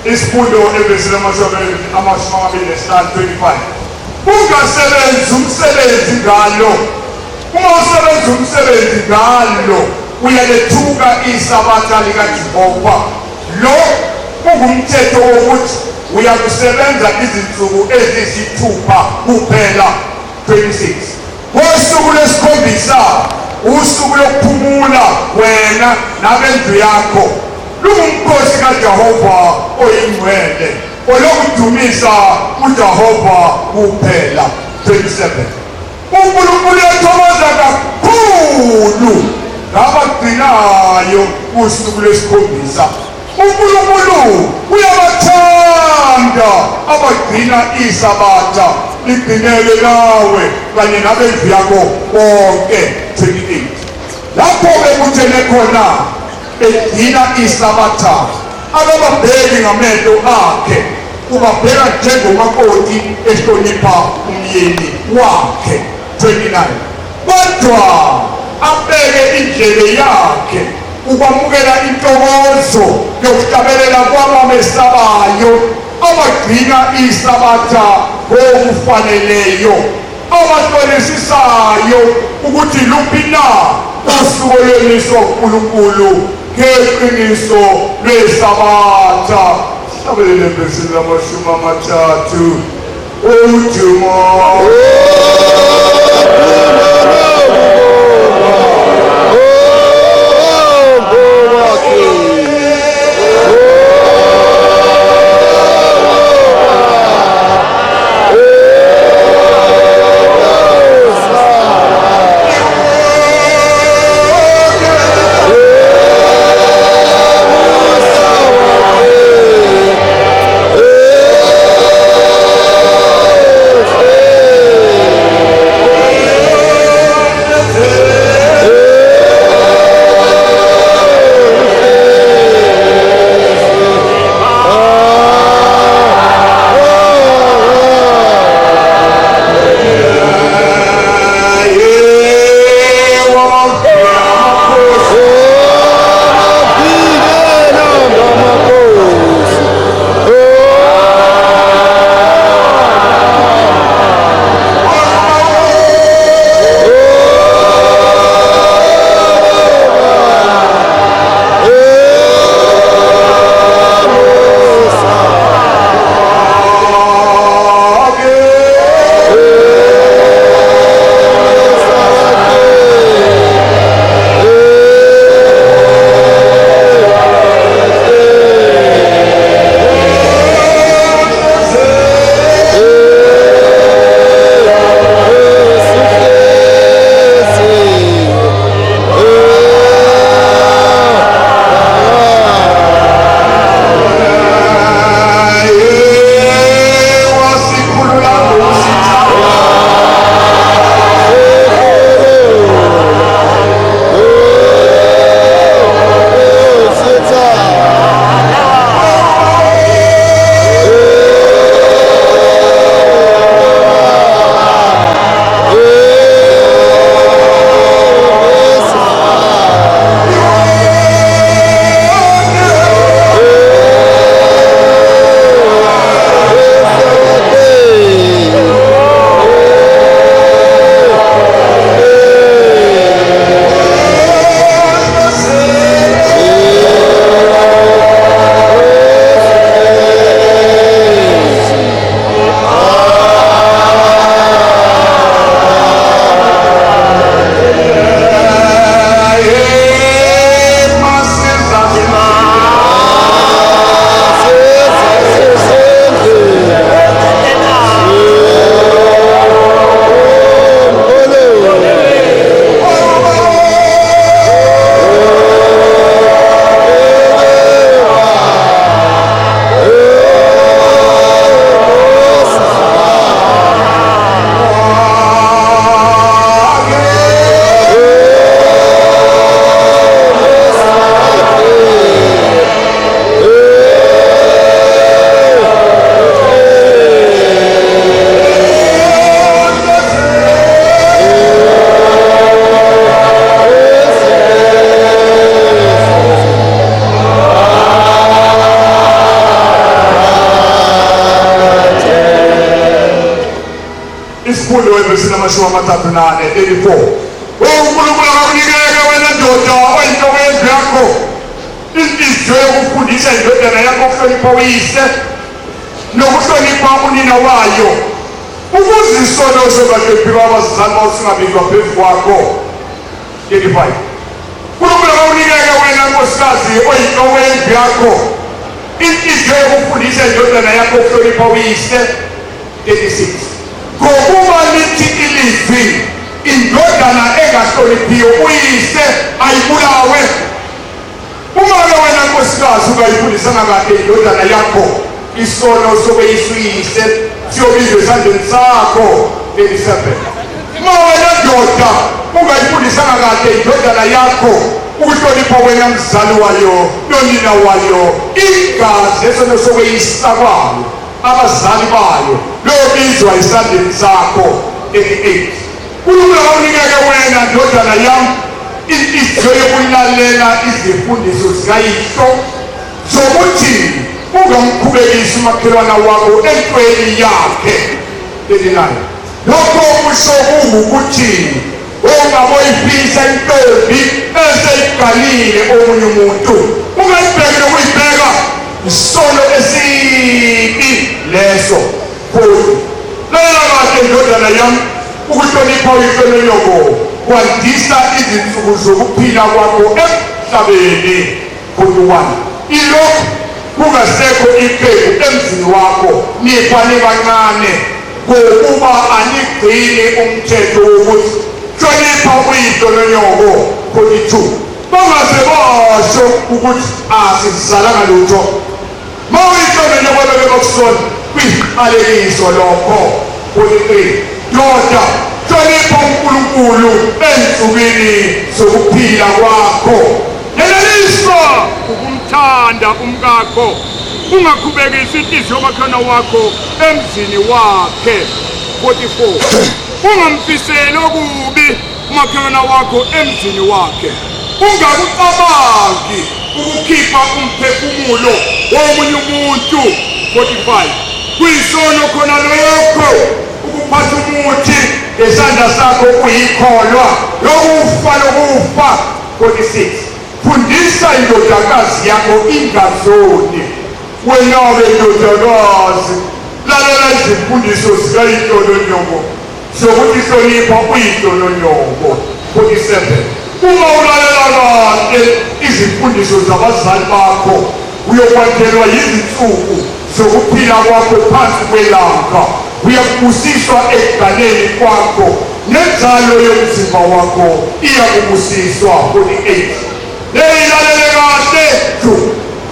isifundo evesini amashumi amabili nesihlanu 25. Ungasebenzi umsebenzi ngalo. Uma usebenza umsebenzi ngalo uyalethuka isabatha likaJehova. Lo ungumthetho wokuthi uyakusebenza izinsuku eziyisithupha kuphela. 26. Ngosuku lwesikhombisa usuku lokuphumula wena nabendlu yakho. Lungumkhosi kaJehova oyingcwele olokudumisa uJehova kuphela. 27. uNkulunkulu uyathokoza kakhulu ngabagcinayo usuku lwesikhombisa. uNkulunkulu uyabathanda abagcina isabatha ligcineke nawe kanye nabendlu yakho bonke. 28. Lapho-ke kuthele khona egcina isabatha akababheki ngamehlo akhe, ubabheka njengomakoti ehlonipha umyeni wakhe. 29. Kodwa abeke indlebe yakhe ukwamukela intokozo yokuhlabelela kwabamesabayo abagcina isabatha ngokufaneleyo, abahlolisisayo ukuthi luphi na usuku olwemiswa uNkulunkulu ngeqiniso lwesabatha. Hlabelele embesini lamashumi amathathu. Udumo. Unkulunkulu webhesini amashumi amathathu nane 34. Unkulunkulu akakunikeka wena ndoda oyinhloko yendlu yakho inhliziyo yokufundisa indodana yakho ukuhlonipha uyise nokuhlonipha unina wayo, ukuze isono sobadephi babazali bawo singabizwa phezu kwakho. 35. Unkulunkulu akakunikeka wena nkosikazi oyinhloko yendlu yakho inhliziyo yokufundisa indodana yakho ukuhlonipha uyise. 36. Ngokuba lithi ilizwi indodana engahloniphiyo uyise ayibulawe. Uma-ke wena nkosikazi ungayifundisanga kahle indodana yakho isono sokuyisuyise siyobizwa esandleni sakho. 37. Uma wena ndoda ungayifundisanga kahle indodana yakho ukuhlonipha wena mzali wayo nonina wayo, igazi esono sokuyisa kwayo abazali bayo lobizwa esandleni sakho. 88. Unkulunkulu akakunikeke wena ndodana yami inhliziyo yokulalela izifundiso zikayihlo zokuthi ungamkhubekisi umakhelwana wakho entweni yakhe. 39. Lokho kusho kungukuthi ungaboyifisa intombi eseyigalile omunye umuntu, ungayibheki nokuyibheka isono esibi leso. 40. Lalela kahle ndodana yami, ukuhlonipha uyihlo nonyoko kwandisa izinsuku zokuphila kwakho emhlabeni. 41. Ilokhu kungasekho iqembu emzini wakho nifane kancane ngokuba anigcini umthetho wokuthi hlonipha uyihlo nonyoko. 42. Bangaze basho ukuthi asizalanga lutho. Mawuyihlo nonyoko bebekusona kwiqalekiso lokho. 43. Ndoda hlonipha uNkulunkulu ensukwini zokuphila kwakho. Yeleliswa ukumthanda umkakho, ungakhubekisi inhliziyo yomakhelwane wakho emzini wakhe. 44. Ungamfiseli okubi umakhelwane wakho emzini wakhe, ungakucabangi ukukhipha umphefumulo womunye umuntu. 45. Kuyisono khona lokho ukuphatha umuthi ngesandla sakho kuyikholwa lokufa. 46. Fundisa indodakazi yakho ingazoni. Wena-ke ndodakazi, lalela izimfundiso zikayihlo nonyoko zokuthi hlonipha uyihlo nonyoko. 47. Uma ulalela kahle izimfundiso zabazali bakho uyokwandelwa yizinsuku zokuphila kwakho phansi kwelanga, uyakubusiswa ekuganeni kwakho, nenzalo yomzimba wakho iyakubusiswa. 48. Leyilalele kahle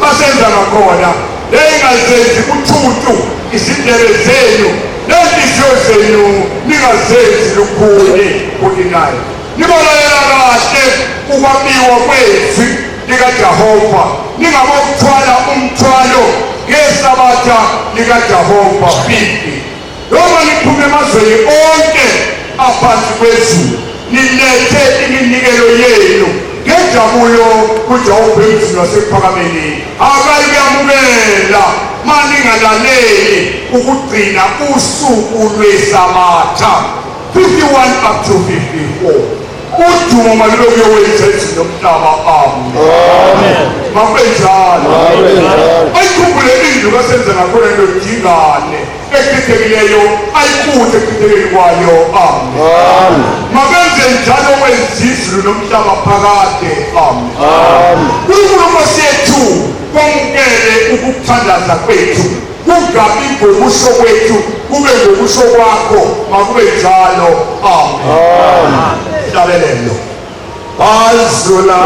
basenza ngakhona, leyingazenzi uthuthu izindebe zenu nenhliziyo zenu ningazenzi lukhuni. 49. Nibalalela kahle ukwabiwa kwezwi likaJehova, ningabokuthwala umthwalo ngesabatha likaJehova. 50. Noma niphume emazweni onke aphansi kwezulu, nilethe iminikelo yenu ngejabulo kuJehova emzini wasephakameni, akayikuyamukela maningalaleli ukugcina usuku lwesabatha. 51 up to 54. Udumo malulokhu yowenza ezini nomhlaba. Amen. Mabenjalo. Ayikhumbule indlu kasenza ngakhona into dingane ekhethekileyo ayikuthe ekukhethekeni kwayo. Amen. Mabenze njalo wenza izulu nomhlaba phakade. Amen. Unkulunkulu Nkosi yethu kwamukele ukuthandaza kwethu, kungabi ngokusho kwethu kube ngokusho kwakho, makube njalo. Amen. Hallelujah. Azula.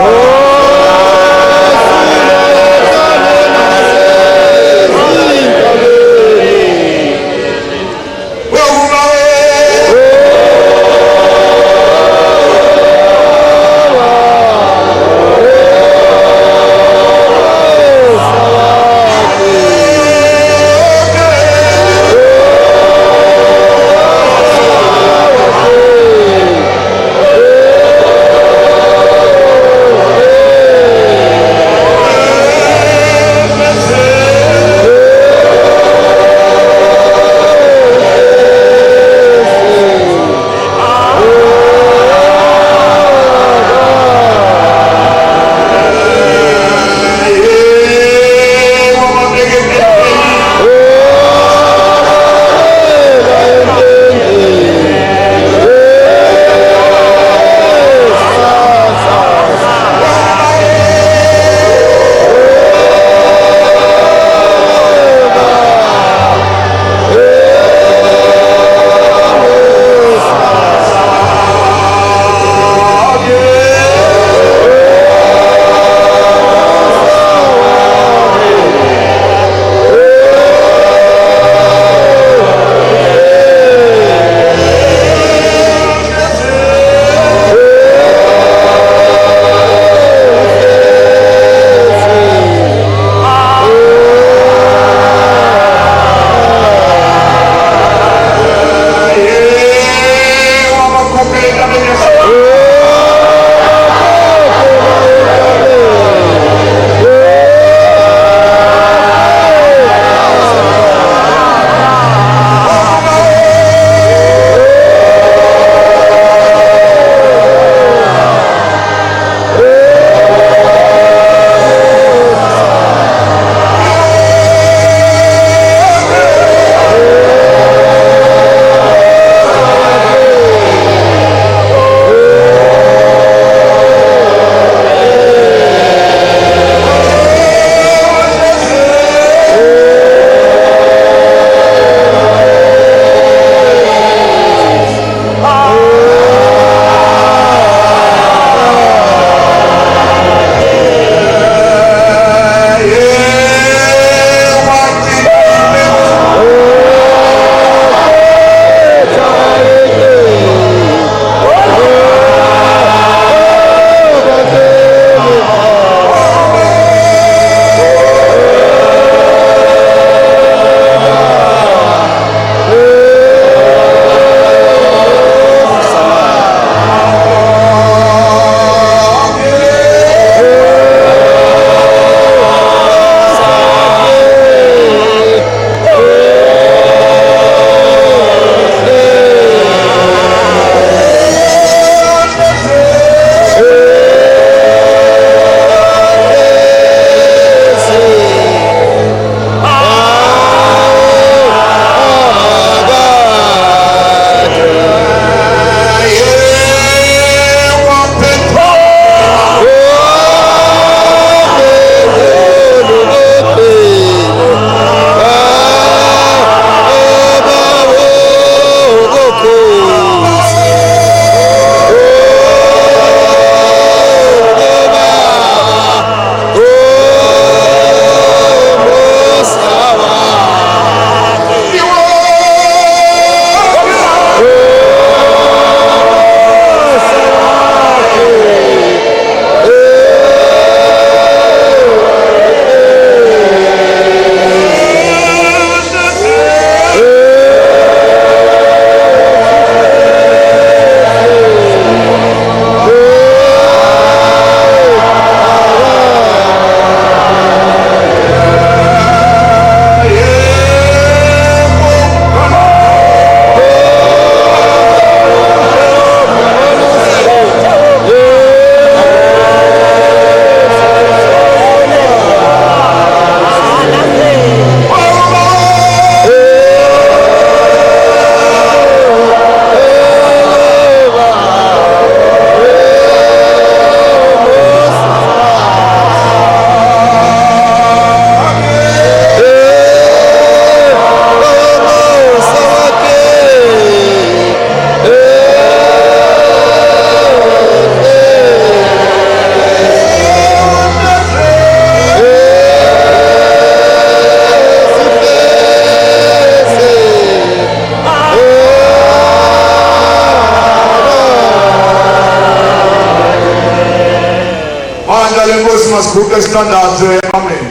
Sithandaze amen.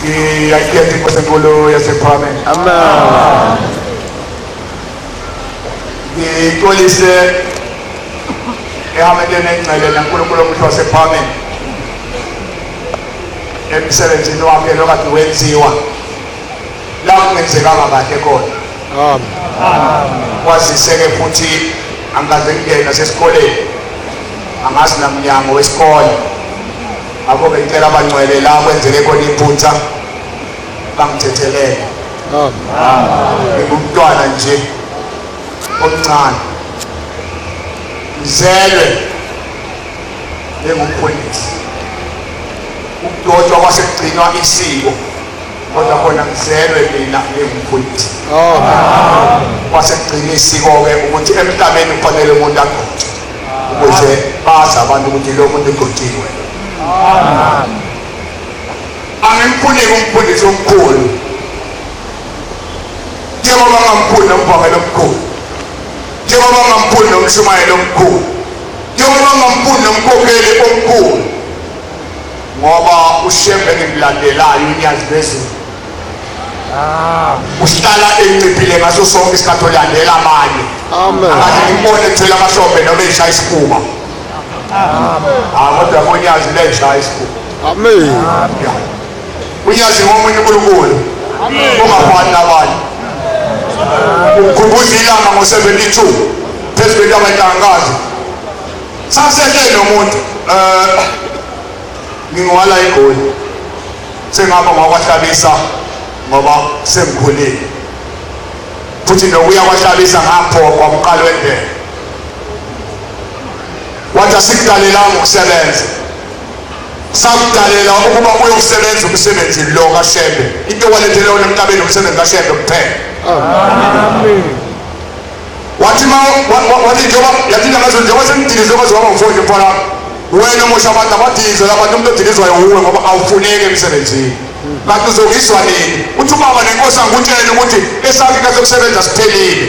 Ngiyakhetha inkosi enkulu yasePhalamende. Amen. Ngixolise ehamekene engcele naNkulunkulu omhlophe wasePhalamende. Emsebenzini wakhe lokade wenziwa la kungenzekanga kahle khona. Amen. Kwaziseke futhi angaze ngena sesikoleni. Angazi namnyango wesikole. Abo-ke ngicela abangcwele la kwenzeke khona iphutha bangithethelele. Ngumntwana nje omncane. Ngizelwe ngumfundisi. Ukudotshwa kwasekugcinwa isiko. Kodwa khona ngizelwe mina ngumfundisi. Kwasekugcina isiko-ke ukuthi emhlabeni kufanele umuntu agcotshwe. Ukuze bazi abantu ukuthi lo muntu ugcotshiwe. Angimfuni umfundisi omkhulu. Njengoba ngamfuni nomvangeli omkhulu. Njengoba ngamfuni nomshumayeli omkhulu. Njengoba ngamfuni nomkhokheli omkhulu. Ngoba uShembe engimlandelayo uNyazi Bezulu. Uhlala enciphile ngaso sonke isikhathi olandela amanye. Amen. Akaze ngibone ethwele amahlombe noma eshaya isifuba. Kodwa uNyazi leshaya isifuba. Amen. uNyazi ngomunye uNkulunkulu ongafani nabanye. Ukhumbuza ilanga ngo-72 phezu kwentabantangazi. Sasehle nomuntu ngingwala igoli sengihamba ngakwahlabisa ngoba sengikhulile futhi nokuya kwahlabisa ngaphoqwa umqalo wendlela. Wathi asikudalela ngokusebenza, sakudalela ukuba uyokusebenza umsebenzi lo kaShembe. Into walethele wona emhlabeni umsebenzi kaShembe kuphela. Amen. Wathi yathi ngamazwi njengoba sengidilizwe kwaze waba ngumfundi mfana, wena mosha abantu abadilizwe abantu umuntu odilizwayo uwe ngoba awufuneki emsebenzini. Kanti uzokizwa nini? Uthi ubaba nenkosi angutshela ukuthi esakhe kazokusebenza siphelile.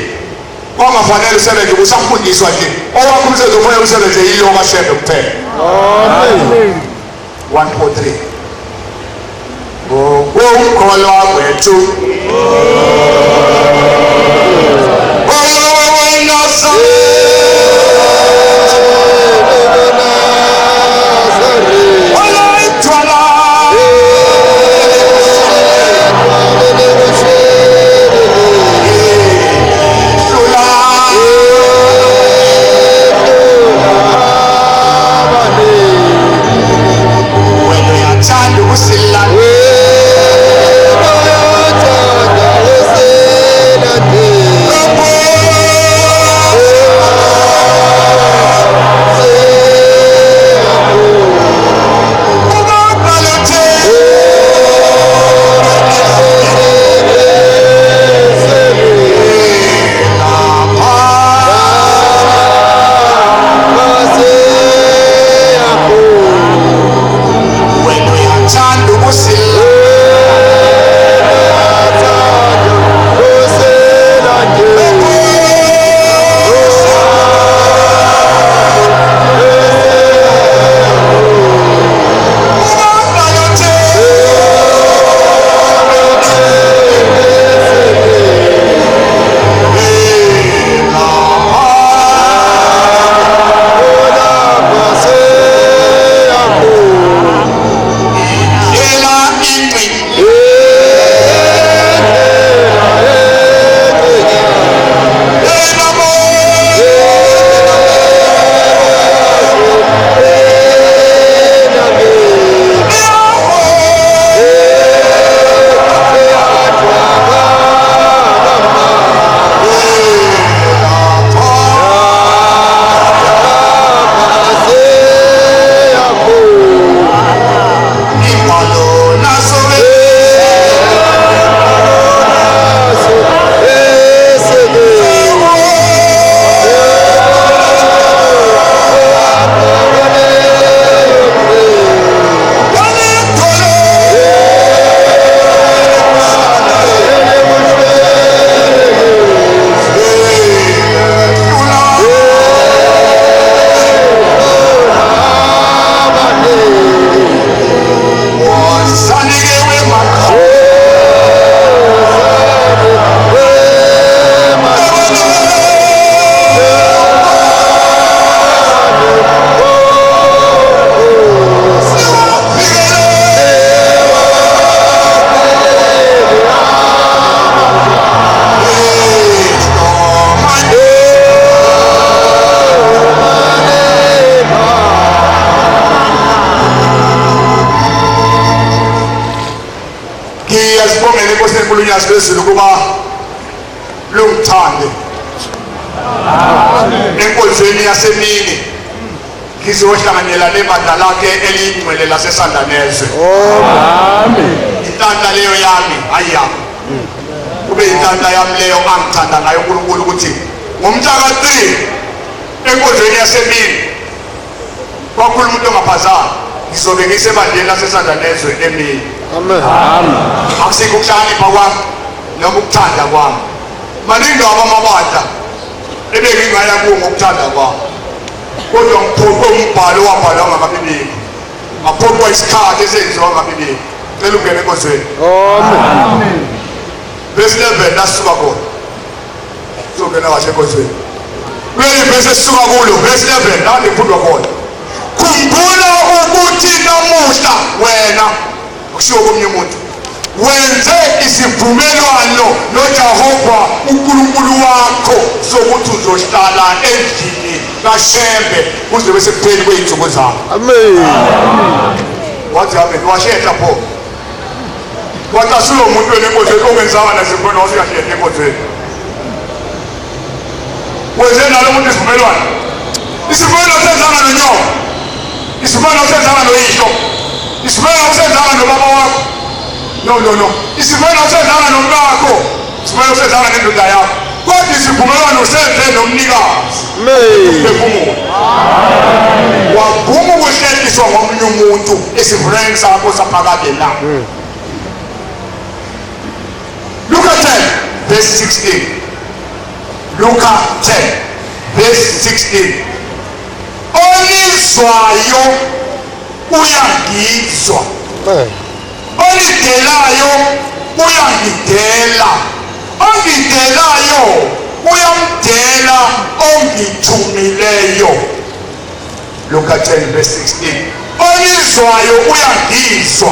Ongafanele usebenze usafundiswa nje. Owakho umsebenzi ofanele usebenze yilo kaShembe kuphela. Amen. 1 4 3 ngokukholwa kwethu Siyazibongela inkosi enkulu uNyazi lwezulu kuba lungithande enkonzweni yasemini ngizohlanganyela nebandla lakhe eliyingcwele lasesandanezwe. Intanda leyo yami hayi yami kube intanda yami leyo angithanda ngayo uNkulunkulu ukuthi ngomhla ka-3 enkonzweni yasemini kwakhuluma umuntu ongaphazanga ngizobe ngisebandleni lasesandanezwe emini. Akusikho ukuhlakanipha kwami noma ukuthanda kwami. Maningi abamabandla ebengingaya kuwo ngokuthanda kwami, kodwa ngiphoqwe umbhalo wabhalwa ngamaBhibhili, ngaphoqwa isikhathi esenziwa ngamaBhibhili. Cela ungene enkonzweni. Verse 11 lasuka khona songena kahle enkonzweni. Kuleli verse esisuka kulo verse 11 la ngifundwa khona. Khumbula ukuthi namuhla wena kushiwo komunye umuntu wenze isivumelwano noJehova uNkulunkulu wakho sokuthi uzohlala endlini kaShembe kuze bese kupheli kwey'nsuku zakho. Amen. Wathi amen washehla pho watasulo umuntu enenkonzweni ongenzanga nazimbona wasiyashehla enkonzweni. Wenze nalo umuntu isivumelwano senzanga nonyoka, isivumelwano senzanga noyihlo, isivumelwano senzanga nobaba wakho. No. Isivumelwano senzanga nomkakho, isivumelwano senzanga nendoda yakho, kodwa isivumelwano senze nomnikazi. Amen. Wavuma ukuhlekiswa ngomunye umuntu esivumelwaneni sakho saphakade la. Luka 10 verse 16. Luka 10 verse 16. Onizwayo uyangizwa, onidelayo uyangidela, ongidelayo uyamdela ongithumileyo. Luka 10 verse 16. Onizwayo uyangizwa,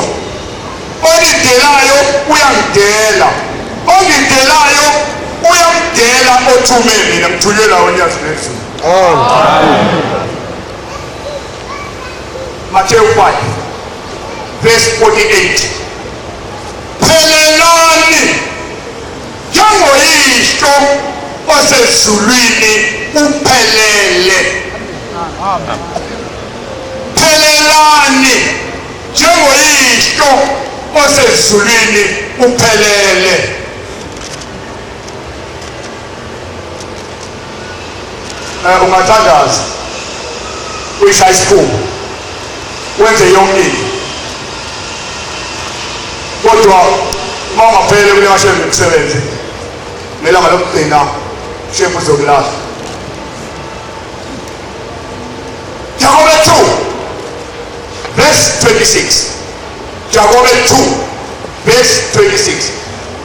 onidelayo uyangidela, ongidelayo uyamdela othume mina. Ngithunyelwa uNyazi lwezulu. Matthew 5 verse 48. Phelelani njengoyihlo osezulwini uphelele. Phelelani njengoyihlo osezulwini uphelele. Ungathandaza uyishaya isikhumba wenze yonke into, kodwa uma ungaphele kule kaShembe umsebenzi ngelanga lokugcina uShembe uzokulahla. Jakobe 2 verse 26. Jakobe 2 verse 26.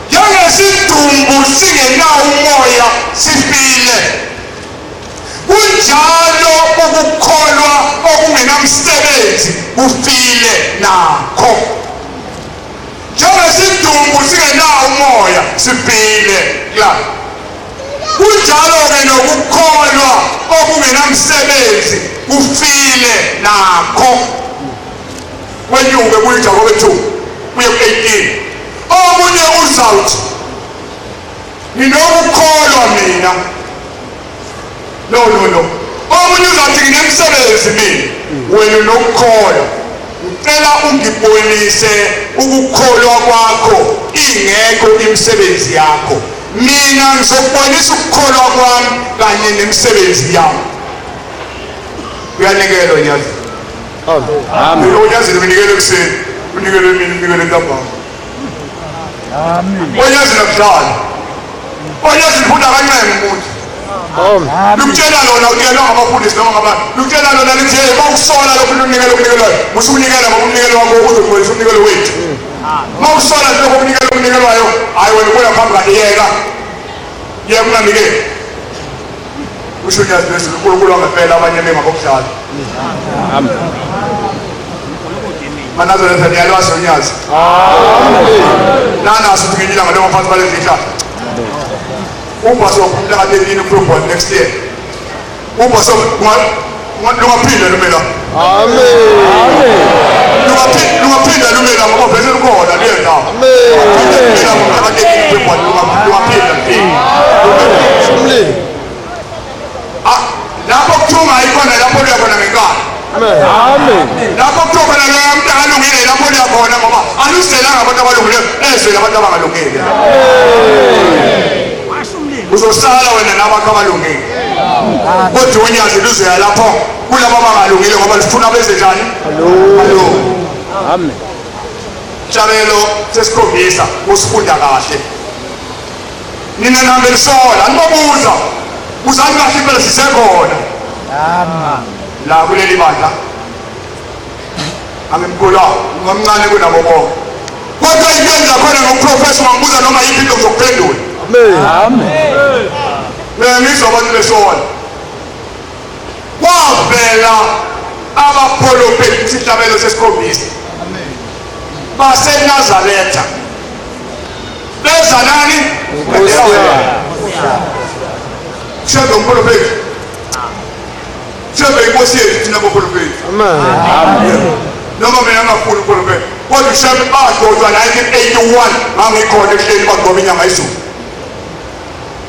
Njengesidumbu singenawo umoya sifile, kunjalo ukukholwa okungenamsebenzi kufile nakho. Njengesidumbu singenawo umoya sifile, kunjalo-ke nokukholwa okungenamsebenzi kufile nakho. Wenyuke kuJakobe 2 kuye ku-18. Omunye uzawuthi nginokukholwa mina. No. Omunye uzathi nginemsebenzi mina, wena unokukholwa. Ngicela ungibonise ukukholwa kwakho ingekho imisebenzi yakho. Mina ngizokubonisa ukukholwa kwami kanye nemisebenzi yami. Uyanikelwa Nyazi. Amen. uNyazi unikele ekuseni, unikele emini, unikele ntambama. Amen. uNyazi nakudala, uNyazi ufunda kancane umuntu. Lukutshela lona unikela ngabafundisi noma ngabantu, lukutshela lona lithi mawusola lokhu unikelwayo musukunikela ngokunikela wakho uzogcwalisa umnikelo wethu. Mawusola lokho unikelwayo hayi wena kuya phambi kanti yeka unganikeli. Usho Nyazi lwezulu uNkulunkulu angempela abanye bengabokudlala. Amen. Manazaretha niyalwazi uNyazi. Nanaso ukuthi ngenyila ngalo ngaphansi kwalezi zihlahla. Uba sokuphumela ka-13 October next year. Uba Lungaphinda lumela. Amen. Lungaphinda lumela ngoba vese lukhona leyo ndawo. Lungaphinda. Umlimi. Lapho kuthunga ikhona lapho luya khona ngenkani. Amen. Lapho kuthiwa khona lo muntu akalungile lapho luya khona ngoba aluselanga abantu abalungileyo ezwele abantu abangalungile. Uzosala wena nabantu abalungile. Kodwa unyazi luzoya lapho kulabo abangalungile ngoba lifuna beze njani? Hallo. Amen. Tshabelo sesikhombisa usifunda kahle. Nina nambe lisola nibobuza. Uzani kahle impela sisekhona. La kuleli bandla. Angimkhulu ngomncane kunabo bonke. Kodwa iyenza khona ngoprofessor ngibuza noma yiphi into zokuphendula. Amen. Ngizwa abantu besola. Wavela abapholopheti isihlabelo sesikhombisa. BaseNazaretha. Beza nani? Shebe umpholopheti. Shebe inkosi yethu thina abapholopheti. Amen. Noma mina ngafuna umpholopheti. Kodwa shebe badodwa 1981 ngangikhona ehleli bagqoba inyanga yezulu.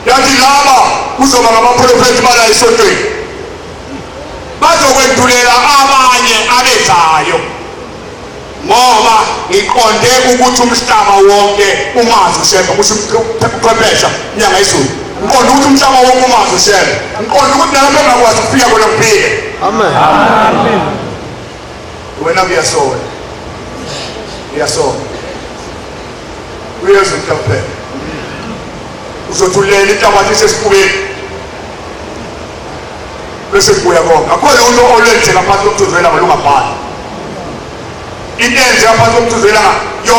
Yathi laba kuzoba ngabaphrofethi bala esontweni. Bazokwendulela abanye abezayo. Ngoba iqonde ukuthi umhlaba wonke umazi ushebe kusho ukuqhebesha inyanga yezulu. Iqonde ukuthi umhlaba wonke umazi ushebe. Iqonde ukuthi nalapho engakwazi ukufika khona kuphile. Amen. Wena kuyasola. Uyasola. Uyezwa mhlawumbe. Uzothulela inhlabathi sesifubeni bese kubuya konke akhona umuntu olenzeka phansi komthuzela ngalungabhali into enzeka phansi komthuzela yo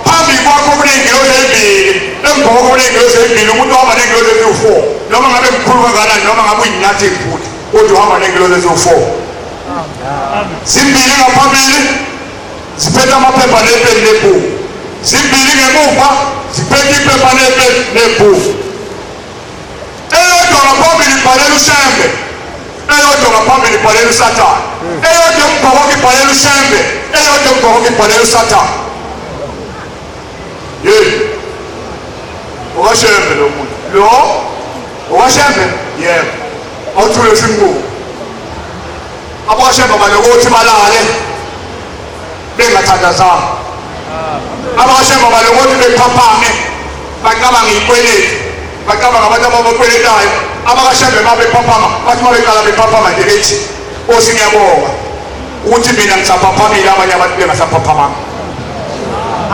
phambi kwakho kunengilosi ezimbili emva kwakho kunengilosi ezimbili umuntu ohamba nengilosi eziwu-4 noma ngabe mkhulu kangakanani noma ngabe uyinyathi futhi kodwa uhamba nengilosi eziwu-4 zimbili ngaphambili ziphethe amaphepha nepeni nebhuku zimbili ngemuva ziphethe iphepha nepeni nebhuku eyodwa ngaphambili ibhalela ushembe eyodwa ngaphambili ibhalela usathane eyodwa emva kwakho ibhalela ushembe eyodwa emva kwakho ibhalela usathane yeyi okashembe lo muntu lo okashembe yebo awuthule simbuku abakashembe balokothi balale bengathandazanga abakashembe balokothi bephaphame bacabanga iyikweleti bacabanga abantu ababakweletayo abakashembe babephaphama bathi babeqala bephaphama nje bethi osi ngiyabonga ukuthi mina ngisaphaphamile abanye abantu bengasaphaphamanga.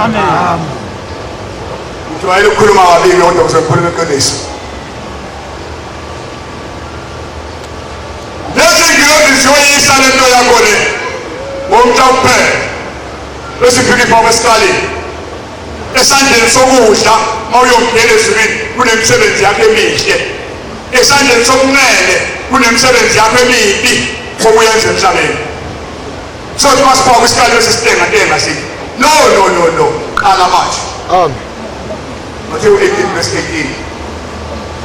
Amen. Ujwayele ukukhuluma kabili kodwa uzokhuluma iqiniso. Lezi ngilozi ziyoyisa lento yakho le ngomhla kuphela besiphikipha kwesikalini esandleni sokudla uma uyongena ezulwini kunemisebenzi yakho emihle esandleni sokunene kunemisebenzi yakho emibi okuyenza emhlabeni sothi masiphawu kwisikali esisitenga sithi no qala manje. Amen. Matthew 18 verse 18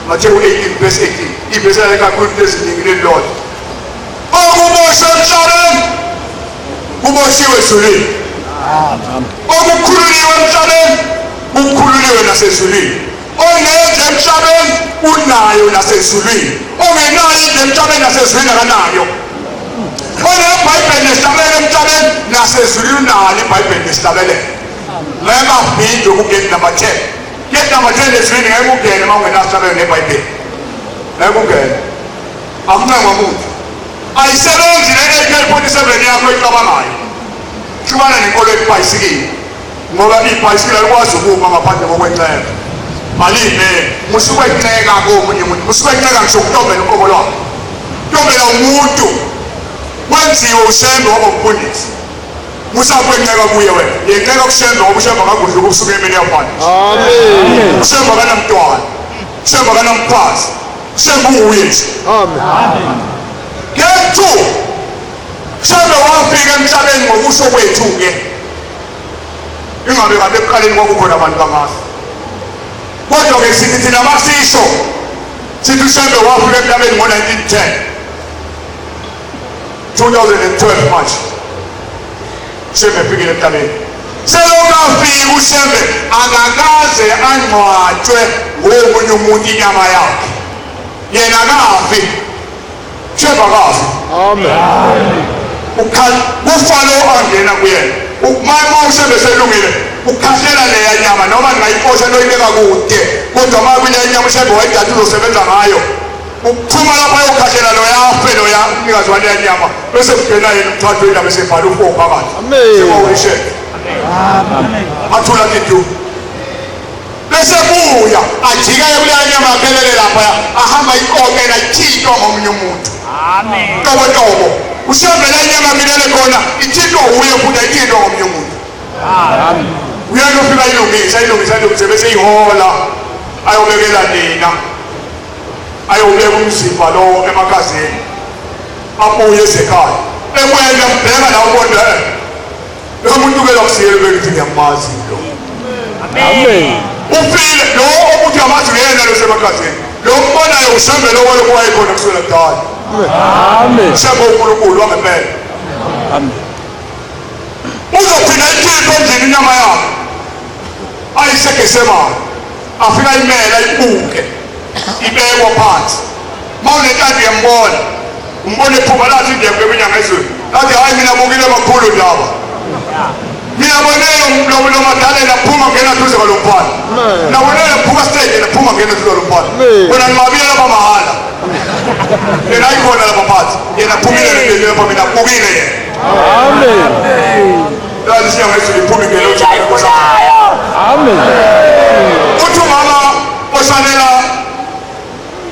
Matthew 18 verse 18 ibhesa kakhulu eziningi lelilodwa okuboshwe emhlabeni kuboshiwe ezulwini okukhululiwe emhlabeni kukhululiwe nasezulwini ongenze emhlabeni unayo nasezulwini ongenayo into emhlabeni nasezulwini akanayo onebhayibheli nesihlabelelo emhlabeni nasezulwini unalo ibhayibheli nesihlabelelo ngeke aphinde ukungena number 10 get number 10 ezulwini ngeke ungene uma ungenasihlabelelo nebhayibheli ngeke ungene akuncengwa muntu ayisebenzi le-AK-47 yakho ecabangayo hlukana nenkolo yebhayisikili ngoba ibhayisikili alikwazi ukuma ngaphandle kokwenceka malime musukwenceka komunye umuntu musukwenceka ngisho kutombela uqobo lwakho kutombela umuntu wenziwe ushembe waba umfundisi musakwenceka kuye wena yenceka kushembe ngoba ushembe akakudla ukusuka emini yaphansi. Amen. Ushembe akanamntwana ushembe akanamkhazi ushembe unguye nje. Amen. Get 2 Shembe wafika emhlabeni ngokusho kwethu-ke ingabe ngabe ekuqaleni kwakukhona abantu bangase kodwa-ke sithi thina masisho sithi ushembe wafika emhlabeni ngo-1910 2012 March Shembe efikile emhlabeni. Selokafika uShembe akakaze angcwatshwe ngomunye umuntu inyama yakhe, yena kafi. Shembe akafi. Amen. Kufalo angena kuyena uma uShembe selungile ukhahlela leya nyama noma ngayikosha noyibeka kude, kodwa uma kule nyama uShembe wayidala uzosebenza ngayo uphuma lapha yokhahlela lo yafe lo ya umnikazi wale nyama, bese kugena yena umthathu indaba esebhala ufo phakathi. Amen. Amen. Athula kitu bese buya ajika kule nyama akhelele lapha ahamba ikokela ithito ngomunye umuntu. Amen. Tobo uShembe le nyama milele khona ithito uye futhi ithito ngomunye umuntu. Amen. Uyayofika ilungisa bese ihola ayobekela nina, ayobeka umzimba lo emakhazeni, abuye esekhaya ekwenda mbheka la ubona lo muntu ke lokusiyela bekithi ngiyamazi lo. Amen. Ufile lo omuntu amazi yena lo semakhazeni lo mbonayo uShembe lo wale kwayikhona kusukela kudala. Amen. UShembe uNkulunkulu wangempela. Amen. Uzophinda ithipho endlini inyama yakhe ayisekesemana, afika imela ibuke ibekwa phansi. Mawunentanti yambona umbone iphuma lathi ndiyekwe kwinyanga ezweni lathi hayi mina bukile makhulu ndaba, mina bonelo lo madalela phuma ngena duze kwalomfana, nabonelo phuma stage naphuma ngena duze kwalomfana, wena ngimabile lapha mahala yena ayikhona lapha phansi, yena phumile ngendlela lapha mina bukile yena. Amen. Lathi sinyanga ezweni iphuma ngelo Amen. uthi umama osanela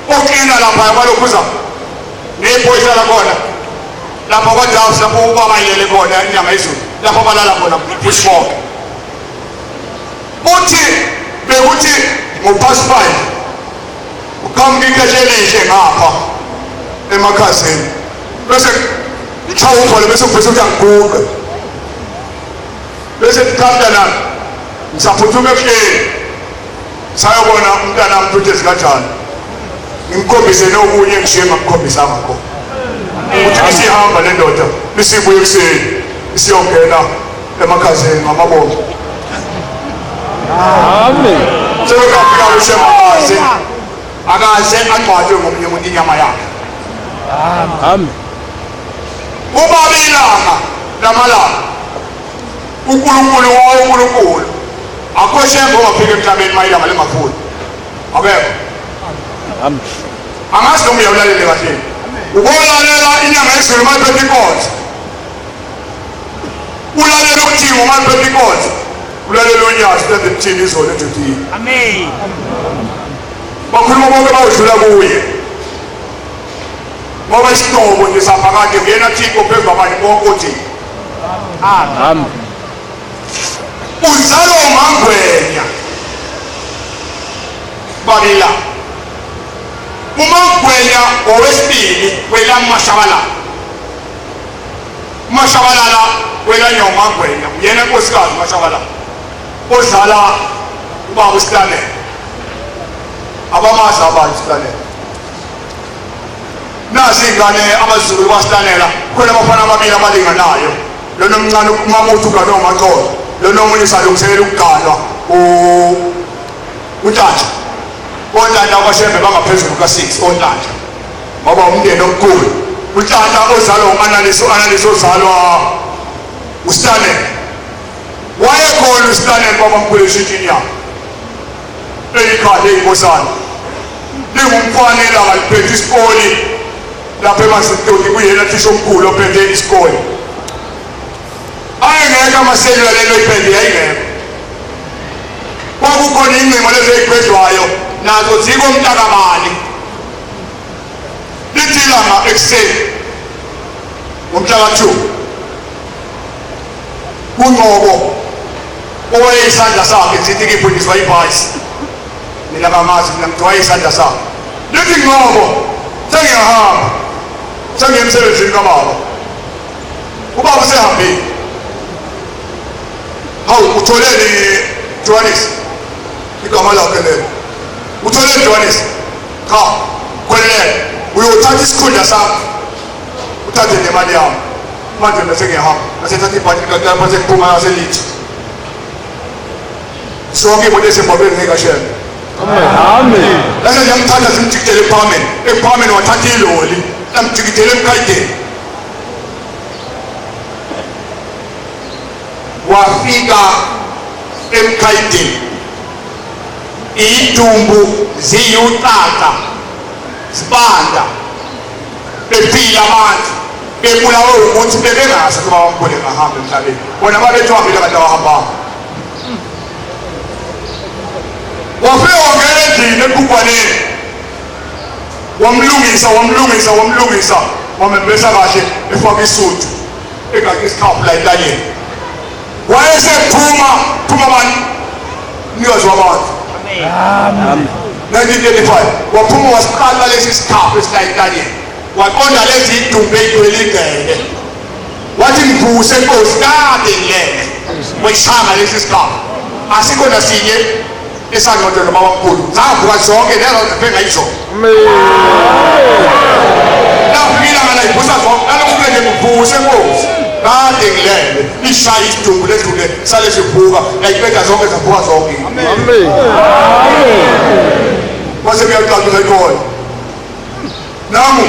oklina lapha kwalokuza nephoyisa lakhona lapha kwaDaws lapho ubaba yele khona inyanga ezweni lapho balala khona bushford. Uthi bekuthi ngo-5 uqhamuka ixesha elihle ngapha emakhazeni bese chawu ukhole bese ubhese uthi angiguqe bese mntanami ngisaphuthuma ebuhleni sayobona umntanami ukuthi ezikanjani, ngimkhombise nokunye ngishiye ngakukhombisanga khona ukuthi isihamba le ndoda isibuye ekuseni isiyongena emakhazeni ngamabombo. Amen. Selokafika uShembe akaze angcwatshwe ngomunye umuntu inyama yakhe. Amen. Ubaba ilanga lamalanga uNkulunkulu wawo akho Shembe ongafika emhlabeni mayilanga lemakhulu akekho. Amen. Angazi noma uyawulalela kahle ukolalela inyanga ezweni maPentecost, ulalela ukuthinga maPentecost, ulalela uNyazi lento ethini izolo ejuthi. Amen. Bakhuluma bonke bawudlula kuye ngoba isitobo nje saphakade ngena Thixo phezu kwabanye bonke uthi. Amen. Uzalo uMangwenya babila uMangwenya owesibili kwelaMashabalala, uMashabalala kwelanya uMangwenya uyena nkosikazi uMashabalala ozala ubaba uStanley, abamazi abantu uStanley. Nasi ingane abazulu kwaStanley khona abafana ababili abalinganayo, lo nomncane uMamuthu kaNomaxolo, lo nomunye usalungiselela ukuganwa uNtantla. ONtantla kwaShembe bangaphezulu ka6 oNtantla ngoba umndeni omkhulu. uNtantla ozalwa uAnaliso ozalwa uStanley wayekhona uStanley babamkhulu eshintshini yakhe elikhale inkosana lingumfanele akaliphethe isikole lapha eMasitoti kuyena thisha omkhulu ophethe isikole. Ayengeka amaselula lelo ipende yayingekho, kwakukhona ingcingo lezi ey'gwedlwayo nazo zikomntakabani lithi ilanga ekuseni ngomhlaka-2 kuNgcobo owayeyisandla sakhe sithi kifundiswa ibhasi, mina kamazi mina ngithi wayeyisandla sakhe lithi Ngcobo sengiyahamba sengiye emsebenzini kababa, ubaba usehambile. Hawu utholeni Johannes igama lakhe lelo, utholeni Johannes? Cha khwelele uyothatha isikhundla sakho uthathe nemali yakho manje bese ngiyahamba asethatha ibhadi likaTata bese kuphuma yaselithi sonke bonke sembabeni ngekashela Amen. lase yamthatha simjikitele eParliament wathatha iloli amjikitele eMkhaideni wafika eMkhaideni idumbu ziyutata sibanda befila abantu bebulawe ukuthi bebengase kuba wambone ngahamba emhlabeni bona babethi wahambile kanti awahambanga wafika wangena endlini eqhubwaneni wamlungisa wamembesa kahle efaka isuthu egade isikhafu la entanyeni wayesephuma abantu mnikazi wabantu Amen. 1935 waphuma wasiqala lesi sikhafu esitayitanyeni waqonda lezi idumbu eyigcwele igceke wathi mvuse Nkosi kade ngilele wayishanga lesi sikhafu asikho nasinye esangcondwe nobabamkhulu zavuka zonke lezo ziphenga izolo nafikile ngala ibusa zonke nalokuke nje mvuse Nkosi kade ngilele ishaya isidumbu ledlule sale sivuka yayiqeda zonke zavuka zonke Amen. kwase kuyaqaqeka ikona namu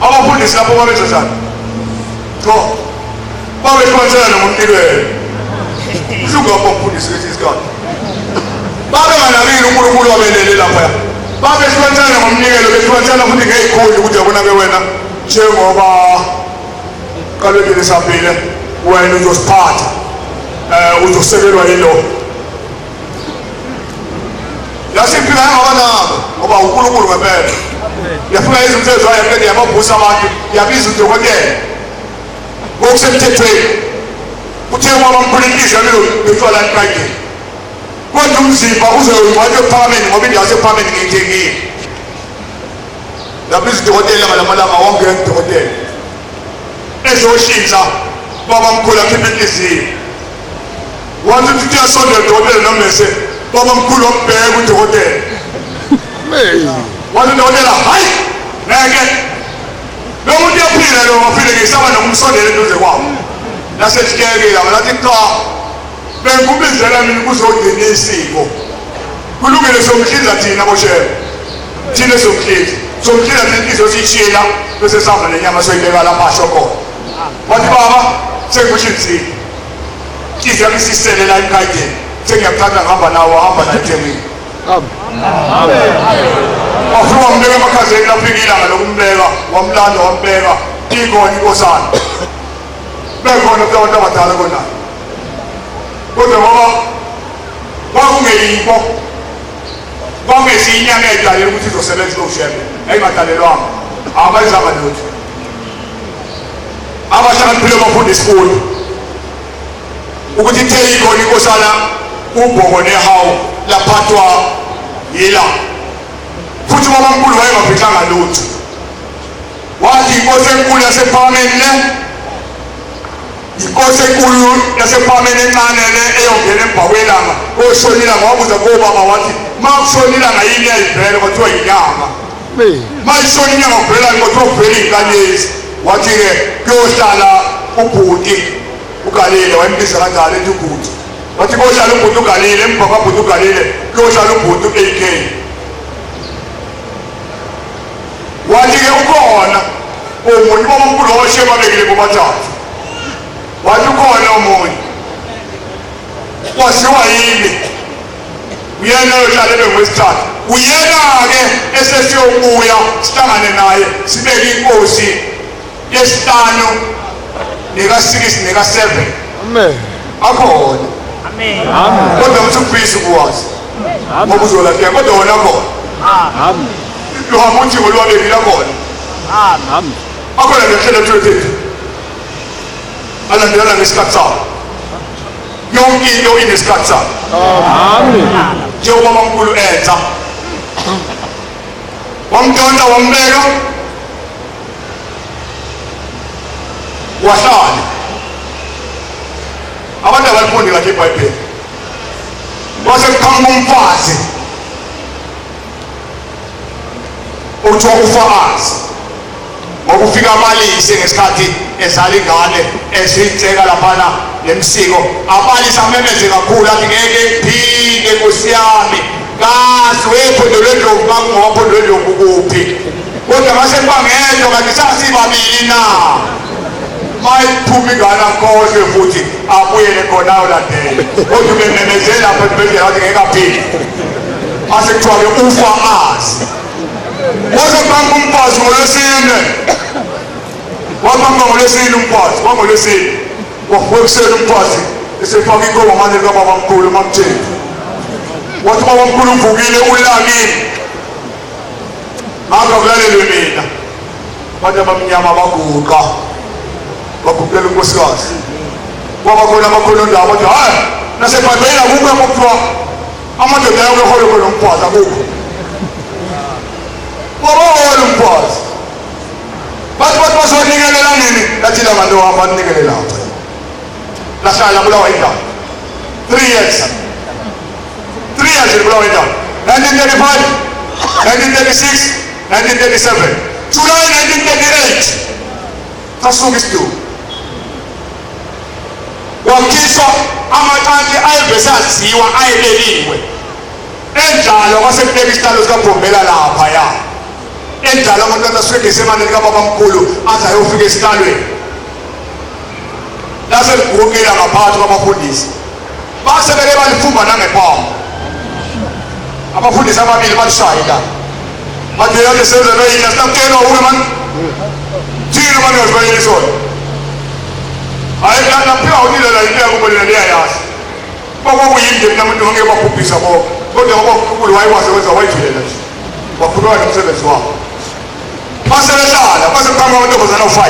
abafundisi lapho babenza njani cho babethwansela nomntilweni hlungapho mfundisi lesi isikhathi babenganakile uNkulunkulu wabelele lapha babethwansela ngomnikelo bethwansela futhi ngey'khundla ukuthi yabona-ke wena njengoba kalwekile sambile wena uzosiphatha uzosekelwa yilo yasifika yangabanako ngoba uNkulunkulu ngempela yafika izinto zayo yababhusa abantu yabiza udokotela ngokusemthethweni uthe wabamkhulekisha betshwala eMkhaideni kodwa umzimba uzoyiwathi eParliament ngoba indawo yaseParliament ngiyithengile yabiza udokotela ngalamalanga wongena udokotela ezoshintsha babamkhulu akhiphe inhliziyo wathi uthi uyasondela udokotela nomese babamkhulu wambheka udokotela wathi udokotela hayi ngeke lo muntu uyaphila lo wafile ngisaba nokumsondela eduze kwawo lasejikekile abalathi cha bengubizela mina ukuzogcina isiko kulungile somhlinza thina boshebe thina somhlinza inhliziyo siyishila bese sihamba nenyama soyibeka lapha asho khona wathi baba sengikuhlinzile inhliziyo yami isisele la eMkhaideni sengiyakuthatha ngihamba nawo hamba la eThekwini wafika wambeka emakhazeni lafika ilanga lokumbeka wamlanda wambeka ikhona inkosana bekhona abantu abadala khona kodwa ngoba kwakungeyibo kwakungesiyinyanga eyayidalelwe ukuthi izosebenza loshebe yayingadalelwanga abayizanga lutho abahlakaniphile bafunda isikole ukuthi ithe ikhona inkosana uBhoko nehawu laphathwa yila futhi ubabamkhulu wayengafihlanga lutho wathi inkosi enkulu yaseParliament le inkosi enkulu yaseParliament encane le eyongena emva kwelanga oshonila wabuza kobaba wathi makushonila ngayini yayivele kwathiwa yinyanga mayishona inyanga kuvela kwathiwa kuvela iy'nkanyezi wathi-ke kuyohlala ubhuti uGalile wayembiza kanjalo ethi ubhuti wathi kuyohlala ubhuti uGalile emva kwabhuti uGalile kuyohlala ubhuti u-AK wathi-ke ukhona omunye ubabamkhulu wawashiye babekile bobathathu wathi ukhona omunye wasiwa yini uyena yohlala ebengwesithathu uyena-ke esesiyobuya sihlangane naye sibeke inkosi yesihlanu nika-6 nika-7 akhona kodwa mthi ubhisi kuwazi ngoba uzolahleka kodwa wona khona luhamba uthiko lwabekile akhona akhona nehlelo ethulethethu alandelana ngesikhathi sawo yonke into inesikhathi sawo njengoba ubabamkhulu enza wamdonsa wambeka wahlala abantu abalifundi kahle iBhayibheli wasekuqhamuka umfazi okuthiwa uFaazi ngokufika abalise ngesikhathi ezala ingane esiyitseka laphana lemsiko abalise amemeze kakhulu athi ngeke ngiphike Nkosi yami kazi wephondo lwendlovu kakungophondo lwendlovu kuphi kodwa mase bangedwa kanti sasibabili na mayiphuma ingane akhohlwe futhi abuyele khona ulandele kodwa ubememezela apha esibhedlela athi ngeke aphile mase kuthiwa-ke ufa azi wazoqamba umfazi ngolwesine waqamba ngolwesine umfazi wangolwesine wafukusela umfazi esefaka inkomo manje likababamkhulu emamtheni wathi ubabamkhulu uvukile ulangile ngakho akulalelwe mina abantu abamnyama baguqa baguqela unkosikazi kwaba khona abakhonondaba bathi hayi nasebhayibhelini akukho lapho kuthiwa amadoda yakho ehole khona umfazi akukho wabahola umfazi bathi bazonikelela nini lathi labantu wahamba nikelela lahlala bulawa indawo 3 years libulawa indawo 1935 1936 1937 July 1938 kasuka isidumo wakhishwa amatanki ayebesaziwa ayebeliwe enjalo kwasekubeka isitalo sikabhombela laphaya enjalo abantwana asuke ngesemane likababamkhulu aze ayofika esitalweni laseliguqile ngaphakathi kwabafundisi basebeke balifumba nangepamu abafundisi ababili balishayela bathi yake senze beyina sitamkelwa uwe mani thina mani ngazibayela isona hayi naphiwa unilela into yakubolina liyayazi kwakuyinde mina muntu ngeke babhubhisa bonke kodwa ngoba uNkulunkulu wayewazi wenza wayijulela nje wakhuluma nomsebenzi wabo basebehlala baseqhamuka amantombazana u5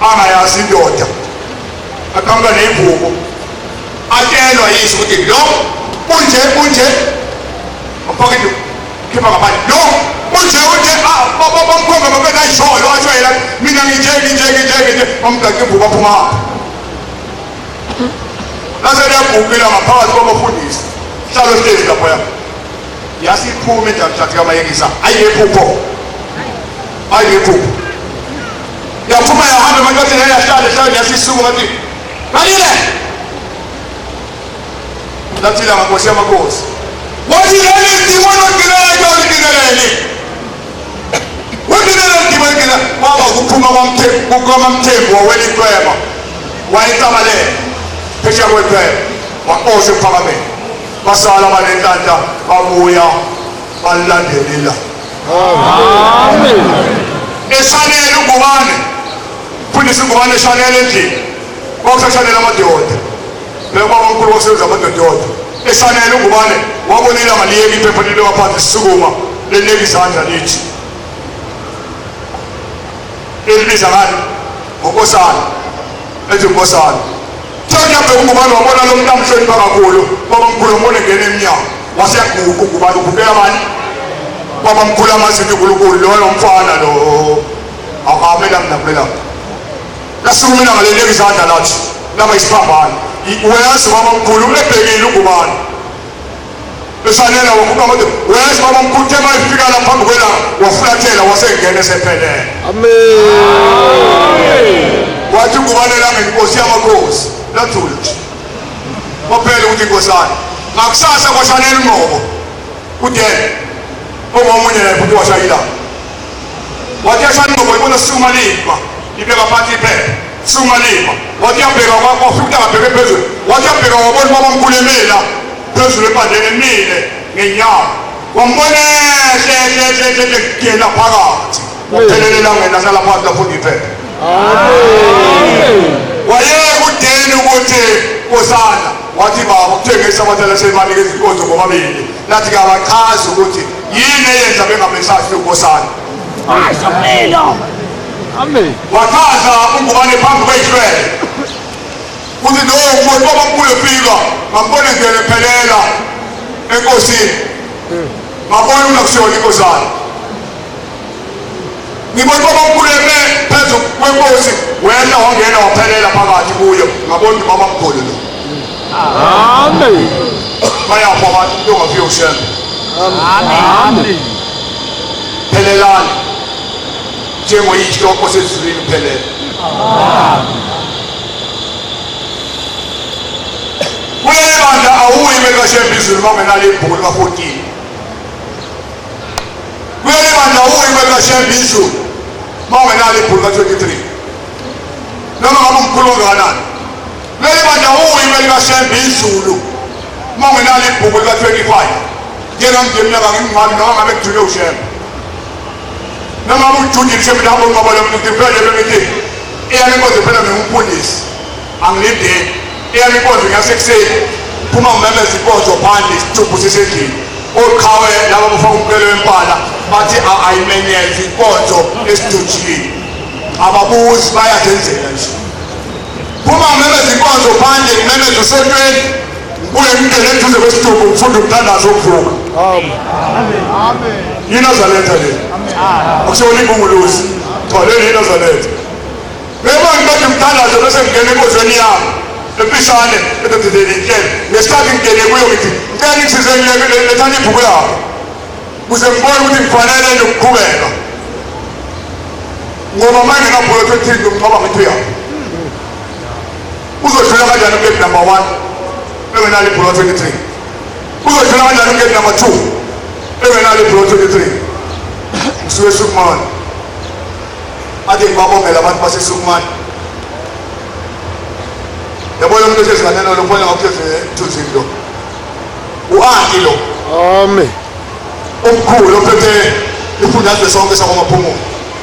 angayazi indoda aqhamuka nemvubu atshelwa yiso ukuthi lo unje afake khipha ngaphandle lo unje bamkhomba babekayisholo atshwela mina nginje bamgaqe imvubu aphuma apha laseliyabhukila ngaphakathi kwabafundisi hlalo stage laphoya yasiphuma endathi kamayekisa ayinephupho yaphuma yahamba emantothini yahlala yasisuka ngathi kalile lathila ngaNkosi yamakhosi wathi leli ndimo nodineleke olidineleni udinele ndimo ngina kwaba kuphuma kwamamthembu wawela icweba wayecamalela phesheya kwecweba waqosha ephakameni basala abanenhlanhla babuya balilandelela Amen. eshanele ungubane fundisa ungubane eshanele endlini kwakusashanele amadoda bekubabamkhulu kwakusebenza amadododa eshanele ungubane wabona ilanga liyeka iphepha lileka phansi sisukuma leleka izandla lithi elibiza ngani ngonkosana ethi unkosana Tiyabheka ungubane wabona lo muntu amhlonipha kakhulu babamkhulu mbone ngene emnyango waseyaguqa ungubane ubukela abani babamkhulu amazinto uNkulunkulu lo mfana lo akamela mnabela lasuka mina ngaleleka izandla lathi laba isiphambana uyazi babamkhulu ebhekile ungubane besanela wakuba manje uyazi babamkhulu tema ifika lapha phambi kwelanga wafulathela wasengena esephelele Amen. wathi ungubane lami inkosi yamakhosi lathula nje waphela ukuthi inkosana ngakusasa kwashanela ingqobo udele omunye naye futhi washayila wathi yashaya ingqobo ibona suma lima ibeka phansi iphepha suma lima wathi yabheka wafika ngabheke phezulu wathi yabheka wabona babamkhulu emila phezulu ebandleni emile ngenyawo wambona hle kuyena phakathi waphelela ngena sala phansi lafunda iphepha wayeka udeni ukuthi nkosana wathi baba ukuthengisa abathala sebanikeza inkonzo ngobabili lathi kabachaza ukuthi yini eyenza bengamesazi unkosana Amen. wachaza ungubane phambi kweyihlwele uthi lo umuntu babamkhulu efika ngambona ngene phelela enkosini ngabona unakusiyona inkosana ngibona babamkhulu eme phezu kwenkosi wehla wangena waphelela phakathi kuyo ngabona ukuthi babamkhulu lo Amen. bayafa abantu into ongafika ushembe Amen. phelelani njengoyihloko sezulwini kuphelele. Kuleli bandla awuyi belikashembe izulu uma ungenalo ibhuku lika-14. Kuleli bandla awuyi belikashembe izulu uma ungenalo ibhuku lika-23. Noma ngabe umkhulu ongakanani. Kuleli bandla awuyi belikashembe izulu uma ungenalo ibhuku lika-25. Njengamnjeminyaka ngimngcwami noma ngabe kujule ushembe. Noma ujudi lishembe lapho ngingabona umuntu phela bengithi iyami inkonzo phela ngingumfundisi angilindeni iyami inkonzo ngasekuseni phuma ngimemeza inkonzo phandle isithuphu sisendlini oqhawe laba bafaka umkelo wempala bathi ayimenyeze inkonzo esidujini ababuzi bayazenzela nje phuma ngimemeza inkonzo phandle ngimemeza usontweni kuye ngingene eduze kwesithuphu ngifunda umthandazo wokuvuka. Amen. Inazaletha le. Akusho ingunguluzi. Tholeni inazaletha. Bema ngiqeda umthandazo bese ngingena enkozweni yami. Empishane edededeni inhlelo. Ngesikhathi ngingene kuyo ngithi ngicela ngisize lethani ibhuku lakho. Kuze ngibone ukuthi ngifanele ukuqhubeka. Ngoba manje ngabhuku 23 ngicabanga ngithi uyaphi. Uzodlula kanjani ugate number 1? Engenalo ibhuku 23. Uzodlula kanjani ugate number 2? Engenalo ibhuku 23. Ngisuke eSukumane. Ade ngibabongela abantu baseSukumane. Yabona umuntu esezinganeno lo mbona ngakuthe ethunzini lo. U-anti lo. Amen. Omkhulu ophethe ifundazwe sonke sakwamaphumulo.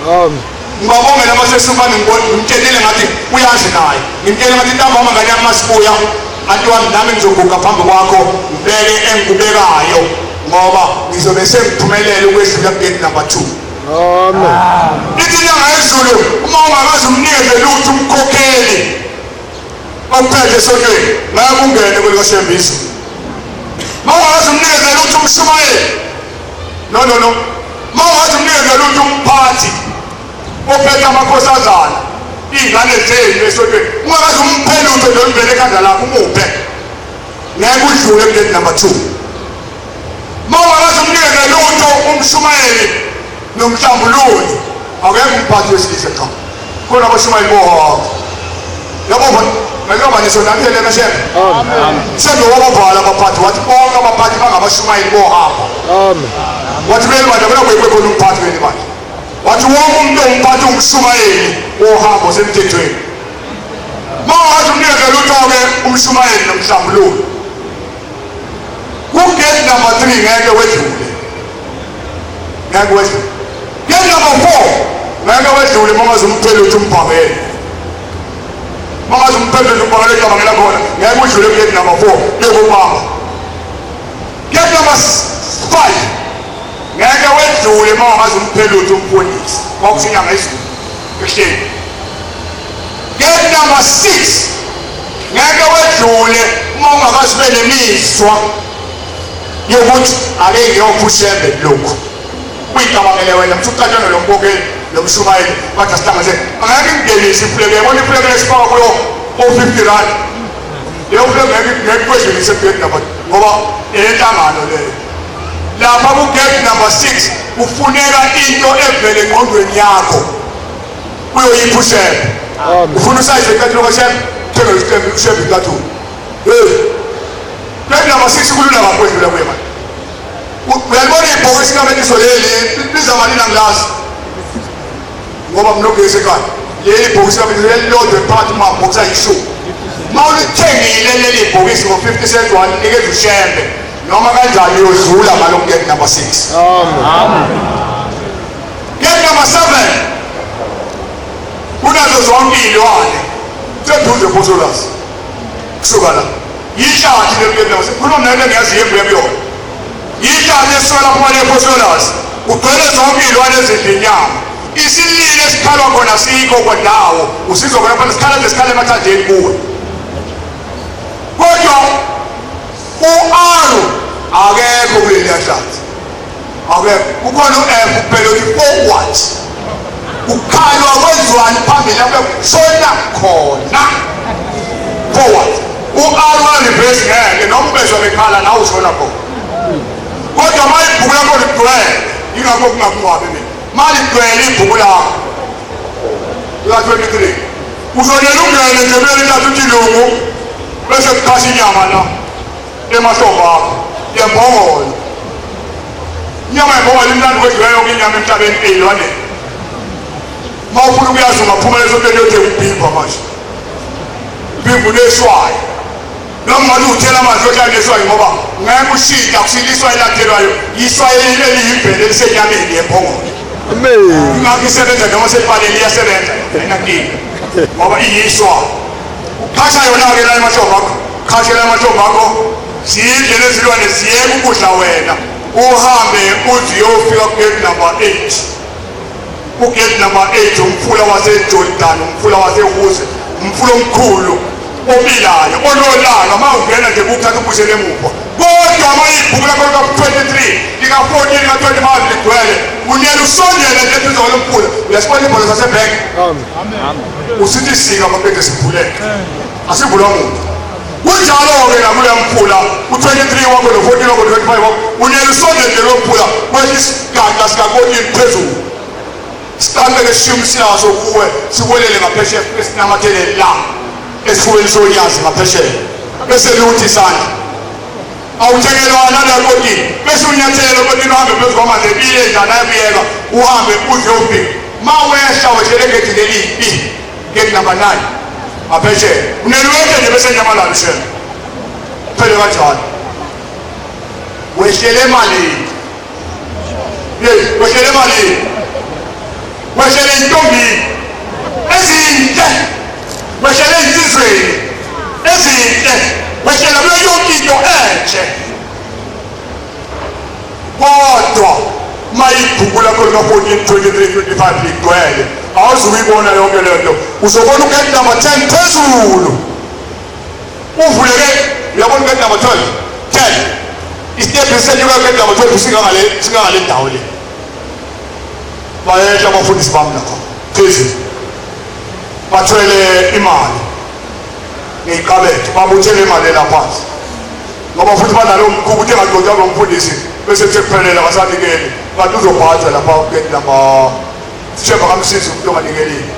Amen. Ngibabongela abaseSukumane ngimtshelile ngathi uyazi naye. Ngimtshela ngathi ntambama ngane yami masibuya. Anti wami nami ngizoguga phambi kwakho ngibeke engikubekayo ngoba ngizobe sengiphumelele ukwedlula kugate number 2. Amen. Ithi inyanga yezulu uma ungakazi umnikeze lutho umkhokheli ophethe esontweni ngeke ungene kwelikashembe izulu. Uma ungakazi umnikeze lutho umshumayeli no uma ungakazi umnikeze lutho umphathi ophethe amakhosazana iy'ngane zenu esontweni ungakazi umphe lutho nje ulivele ekhanda lakho umuphe ngeke udlule kugate number 2. Uma ungakazi umnikeze lutho umshumayeli nomhlambululi akekho umphathi wesilisa cha khona abashumayeli bohaba yabo njengoba nisonakele kashembe. Amen. Shembe wabavala abaphathi wathi bonke abaphathi bangabashumayeli bohaba. Amen. Wathi beli bandla bona kuyekho khona umphathi beli bandla wathi wonke umuntu ongiphathi umshumayeli wohaba osemthethweni. Uma ungazi umnikeze lutho-ke umshumayeli nomhlambululi kugate number 3 ngeke wedlule. Ngeke wedlule. Gate number 4 ngeke wedlule uma ungazi umphelo uthi umbhakele. Uma ungazi umphelo uthi umbhakele ecabangela khona ngeke udlule kugate number 4 yokubamba. Gate number 5 ngeke wedlule uma ungazi umphelo uthi umfundisi kwakusinyanga izulu ehleni. Gate number 6 ngeke wedlule uma ungakazi ube nemizwa yokuthi ake ngiyophusha lokhu kuyicabangele wena mthukatshana lo mkhokheli lo mshumayeli bathi asihlanganise angeke ngingenise ifuleke yabona ifuleke lesifaka kuyo o-50 rand leyo fuleke ngeke kwedlulise kugate number ngoba eyenhlangano leyo. Lapha kugate number 6 kufuneka into evele engqondweni yakho uyoyiphushela. Ufuna usayize ikathulo kashembe thenga isitembu ushembe ikathulo. Gate number 6 kulula kakhulu kuye manje. Uyalibona ibhokisi kaMeliso leli libiza malini angilazi ngoba mnogesi ekhaya. Leli bhokisi kaMeliso lelilodwa phakathi kwamabhokisi ayishumi. Uma ulithengile leli bhokisi ngo-50 cents wanikeza ushembe noma kanjani uyodlula ngalo gate number 6. Amen. Gate number 7 kunazo zonke iy'lwane seduze Photolas kusuka la yihlathi leli gate number 6 khuluma nento engiyaziyo embuye kuyona. Yihlathi esuka lapho le-Photolas kugcwele zonke iy'lwane ezidla inyama. Isililo esikhalwa khona sikho kwendawo usizwa khona phela sikhala nje sikhala emathanjeni kuwe. Kodwa u-Aru akekho kuleli hlathi akekho. Kukhona u-F kuphela uthi forward ukhalwa kwenziwani phambili lapho shona khona forward. U-Aru wa-reverse ngeke noma ubezwa bekhala nawe ushona khona. Kodwa uma ibhuku lakho ligcwele yingakho kungakungcwabi mina. Uma ligcwele ibhuku lakho ka-23 uzonela ungene nje belintatha utilungu bese kuqasha inyama la emahlombe akho yembongolo. Inyama yembongolo imnandi kwedliweyo inyama emhlabeni eyilwaneni. Uma ufuna ukuyazi ungaphumela esontweni yothe ubhibha manje. Ubhibha uneshwayo. Noma ngathi uthela amanzi yohlala neswayi ngoba ngeke ushintshe akusile iswayi elathelwayo iswayi eliyimvelo elisenyameni yembongolo. Amen. Ingakho isebenza noma sepaleni iyasebenza ayinankinga ngoba iyiswayi. Khasha yona-ke la emahlombe akho. Khasha la emahlombe akho. Zidle lezilwane ziyeke ukudla wena. Uhambe uze uyofika ku-gate number 8. Ugate number 8 umfula waseJordan, umfula waseHuze, umfula omkhulu obilayo ololala uma ungena nje ukuthatha ubuyisele emuva. Kodwa uma ibhuku lakho lika-23 lika-14 lika-25 ligcwele unyela usondele nje eduze kwalomfula uyasibona ibhola zasebhenki. Usithi sika amapete sivuleke asivulwa muntu. Kunjalo-ke nakuleya mfula u-23 wakho no-14 wakho no-25 wakho unyela usondele nje lo mfula kwehla isigaxa sika-14 phezulu. Siqale-ke sishiywe siyaso kuwe siwelele ngaphesheya esinamathele la esifubeni sonyazi ngaphesheya bese luthi isandla awuthengelwa naleyo kotini bese unyathelo kotini uhambe phezu kwamanzi ebile njani ayabiyeka uhambe uze ufike ma wehla wehlele egedini eliyi gate number 9 ngaphesheya uneliweke nje bese nyamalala ishela phele kanjalo wehlele emalini wehlele emalini wehlele intombini ezinhle wehlele insizweni ezinhle wehlele kuyo yonke into enhle kodwa ma ibhuku lakho lika-14 23 25 ligcwele awuzukuyibona yonke leyo nto uzobona ugate number 10 phezulu uvuleke uyabona ugate number 12 10 isitebhi senyuka ugate number 12 singangale ndawo le bayehla abafundisi bami lapha phezulu bathwele imali ngey'kabethe babuthele imali laphansi ngoba futhi banalo mkhubu uthi engagcotshwa ngomfundisi bese kuthe kuphelela kasanikeli kanti uzobhathwa lapha ugate number sisheva kamsizi umuntu onganikelile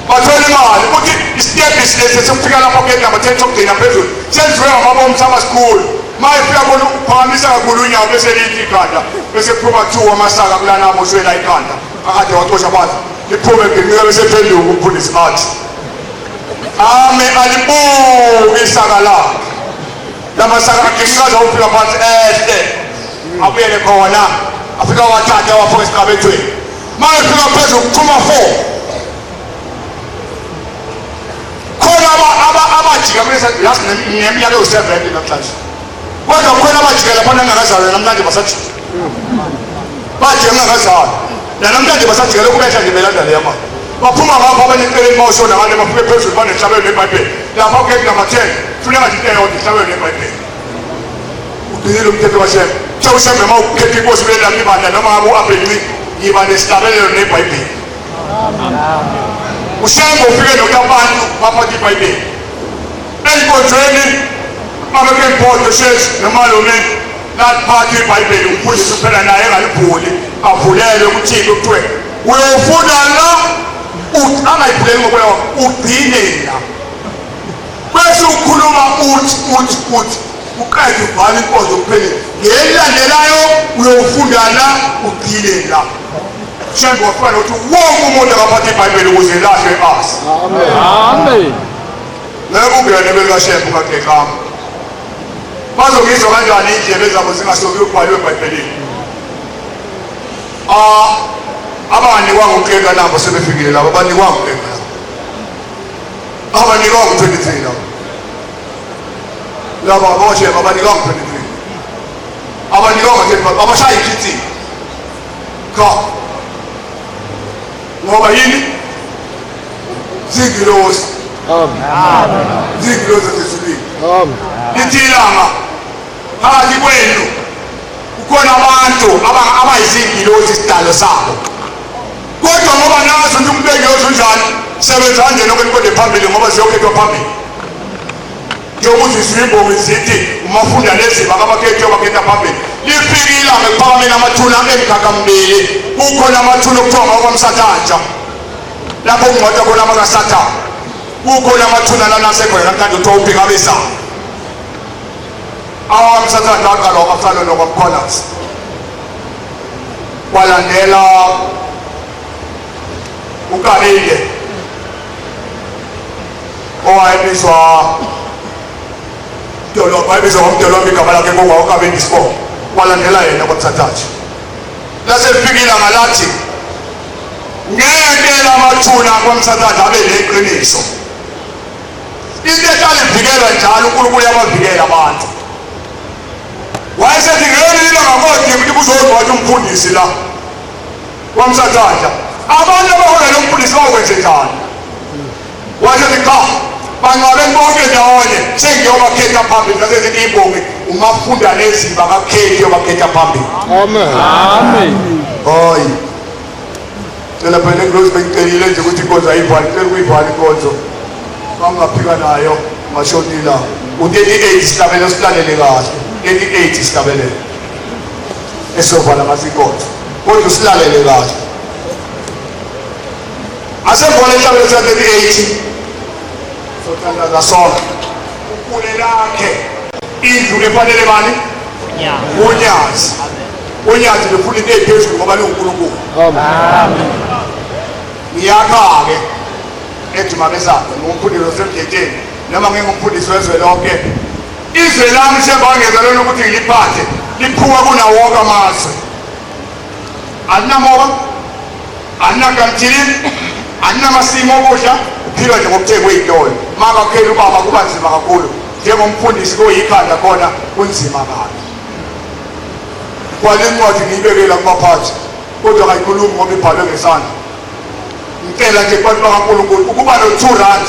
bathwele imali ukuthi isitebhisi lesi sekufika lapha ugate number 10 sokugcina phezulu senziwe ngamabomsi ama-school ma efika khona uphakamisa kakhulu unyawo bese lithi ikhanda bese kuphuma 2 amasaka kulana amoshwela ikhanda akade wacosha bathi liphume ngenyuka bese phenduka umfundisi athi ame alibuki isaka lakhe lamasaka agiqikaza ufika phansi ehle abuyele khona afika wathatha wafaka esigabethweni ma efika phezulu kuphuma 4 khona abajika yasi neminyaka ewu-7 namhlanje kodwa kukhona abajika laphana engakazalwa namhlanje basajika bajika engakazalwa namhlanje basajika lokubehla nje belanda leya mali baphuma ngapho abaneceleni mawushona ngale bafike phezulu banehlabelelo nebhayibheli lapha ugate number 10 funeka nje into eyodwa ihlabelelo nebhayibheli ugcinile umthetho kaShembe uShembe ma ukhetha inkosi belapha ibandla noma ngabe u-Abheli yiba nesihlabelelo nebhayibheli uShembe ufike nokuyabantu baphatha ibhayibheli enkonzweni babeke impondo sheshi nomalumeni laphatha ibhayibheli umfundisi uphela naye engalibhuli avulele kuthini kuthiwe uyofunda la angayibhuleli ngokuya ugcine la bese ukhuluma uthi uqede ubhala inkonzo kuphelele ngelandelayo uyofunda la ugcine la Shembe wafika nokuthi wonke umuntu akaphatha ibhayibheli ukuze lahle asi amen lebo ungene belikaShembe ungagekama bazongizwa kanjani indlebe zabo zingasoki ukubhaliwe ebhayibhelini abanikwa ngumkeka nabo sebefikile labo abanikwa ngumkeka abanikwa ngu-23 labo abosheba abanikwa ngu-23 abanikwa ngu-25 abashaya ikhithi cha ngoba yini zingilosi zingilosi ezezulwini lithi ilanga phakathi kwenu kukhona abantu abayizingilosi isidalo sabo kodwa ngoba nazo nje umbengiyozwa njani sebenza nje nokwenikonde phambili ngoba ziyokhethwa phambili njengokuthi ziyimbongi zithi umafunda neziba kabakhethwe bakhetha phambili lifikile ngekuphakameni amathuna emgagambili kukhona amathuna okuthiwa ngakwamsathatsha lapho kungcwatshwa khona abakaSathane kukhona amathuna lana asekhona namhlanje uthiwa uphikabisa awamSathane waqala uAbsalom nokwamkholas kwalandela uKalile owayebizwa ngomdolomba igama lakhe ngokwaukabendispo kwalandela yena kwamsathathu lasefikile ngalathi ngeke lamathuna kwamsathathu abe neqiniso into ehlala ivikela njalo uNkulunkulu uyabavikela abantu wayesethi ngelila ngakodwa ukuthi kuzogcwatshwa umfundisi la kwamsathathu abantu abahola lo mfundisi bakwenze njani wayesethi cha bangabe bonke ndawonye sengiyobakhetha phambili ngasethi ibonge ungafunda neziba kakhethi yobakhetha phambili Amen. Amen. hayi phela phela nglozi bengicelile nje ukuthi inkonzo ayivali phela kuyivali inkonzo bangaphika nayo mashonila u38 sihlabele silalele kahle 38 sihlabele esovala ngasinkonzo kodwa silalele kahle asevole sihlabele sa38 sothandaza sona ukule lakhe indlu efanele bani unyazi unyazi lefuna into ephezulu ngoba linguNkulunkulu Amen. ngiyakha-ke edumabesapho ngumfundisi osemjejeni noma ngingumfundisi wezwe lonke izwe lami sebangezelweni ukuthi ngiliphathe liphuka kunawo wonke amazwe alinamoba alinakamthili alinamasimu okudla uphilwa nje ngokuthenga kwey'tolo makakhela ubaba kuba nzima kakhulu njengomfundisi koyikhanda khona kunzima kabi kwale ncwadi ngiyibekela kubaphathi kodwa kayikhulumi ngoba ibhalwe ngesandla ngicela nje kubantu bakaNkulunkulu ukuba no-2 rand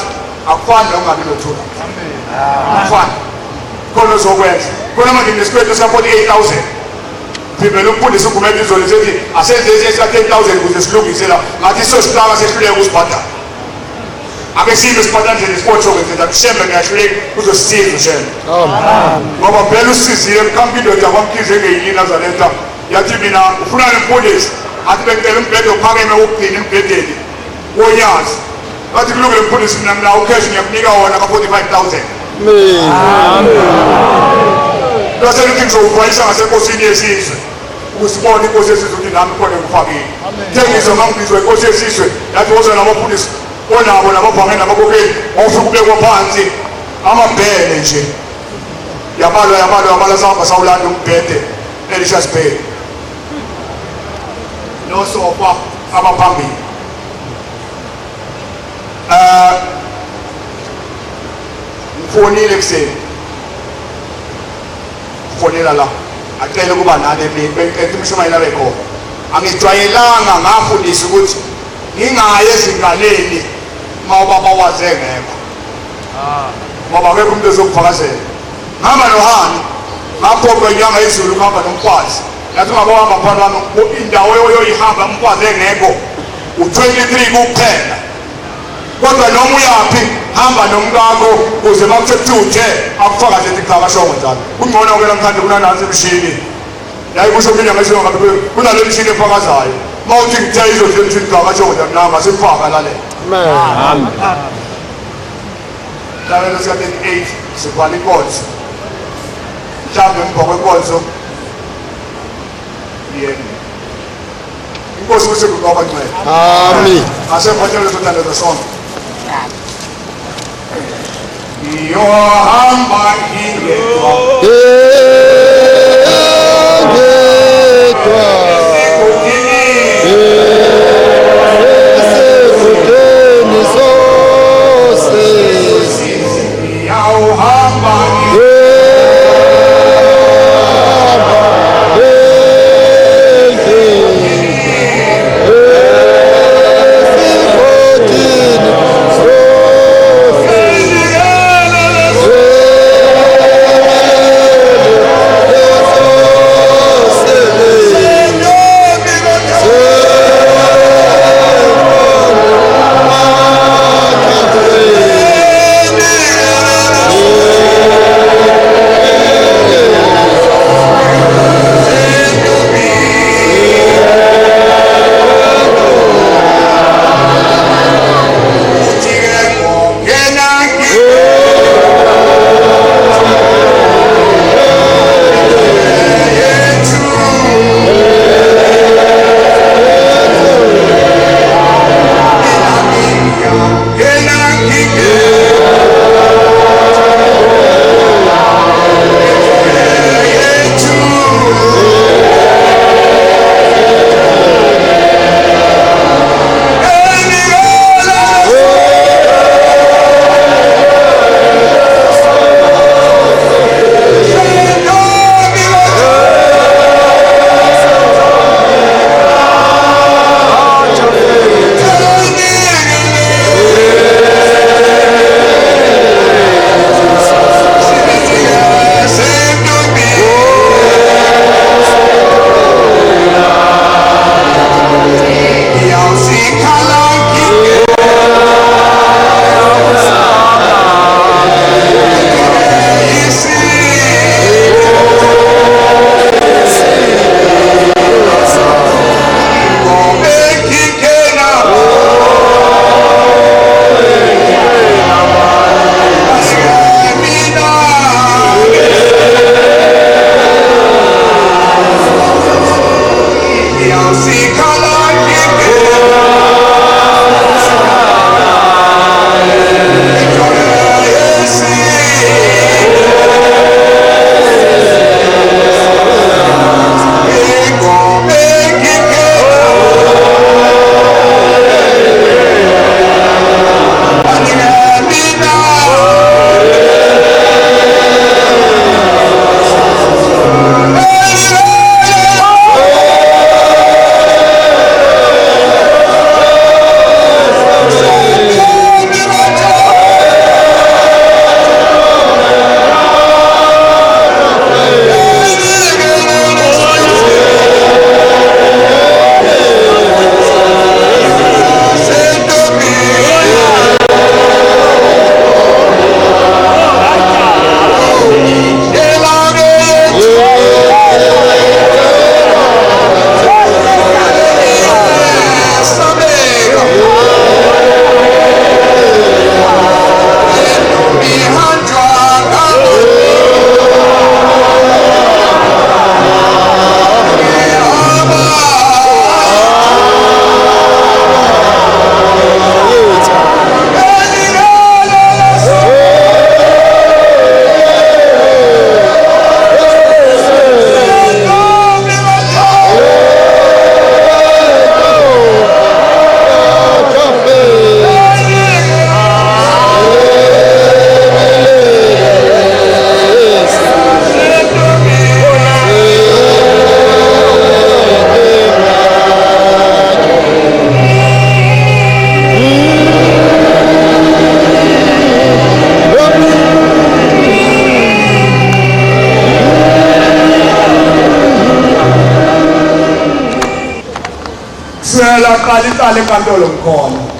akufani nokungabi no-2 rand akufani khona ozokwenza khona manje nesikweletu sika-48,000 phimela umfundisi ugumele izolo sethi asenze esika-10,000 ukuze silungise la ngathi sositaka sehluleka ukusibhadala ake sibe sibhadala nje nesipotho kwenzela kushembe ngiyahluleka uzosisiza ushembe ngoba phela usizile mkhambi indoda kwamkhize engeyini Nazaretha yathi mina ufuna nemfundisi athi bengicela umbhede ophakeme wokugcina embhedeni wonyazi bathi kulungile mfundisi mina nginawo ukheshi ngiyakunika wona ka-45,000 laselithi ngizowufayisa ngasenkosini yesizwe ukusibona inkosi yesizwe ukuthi nami khona ngikufakile thengizwa ngangibizwa inkosi yesizwe yathi woza namafundisi onabo nababhange nabakokheli wawufika ubekwa phansi amabhele nje yabalwa sahamba sawulanda umbhede Elishas Bay nosofa abaphambili ngifonile kuseni fonela la acele kuba nane ethi umshumayela bekhona angijwayelanga ngafundisa ukuthi ngingaye ezingaleni mawubaba waze ngekho ngoba akekho umuntu ezokuvakazela ngihamba noHani ngaphoqa inyanga yezulu ngihamba nomkwazi yathi ungabahamba phakathi wami indawo yoyihamba umkwazi engekho u-23 kuphela kodwa noma uyaphi hamba nomkakho ukuze bakuthe kuthiwa uthe akufakaze ethi cha kashongo njalo kungcono-ke namhlanje kunanansi imishini yayikusho mina ngesho ngabe kunale mishini efakazayo uma uthi ngithe izodle emishini cha kashongo njalo nanga simfaka lalela Amen. lalelo sika-38 sivala inkonzo mhlawumbe emva kwenkonzo yena inkosi kusekudwaba ncwela Amen. ngasemphotshelo sothandaza sonke ngiyohamba ngingedwa Swela qala icala enkantolo ngikhona.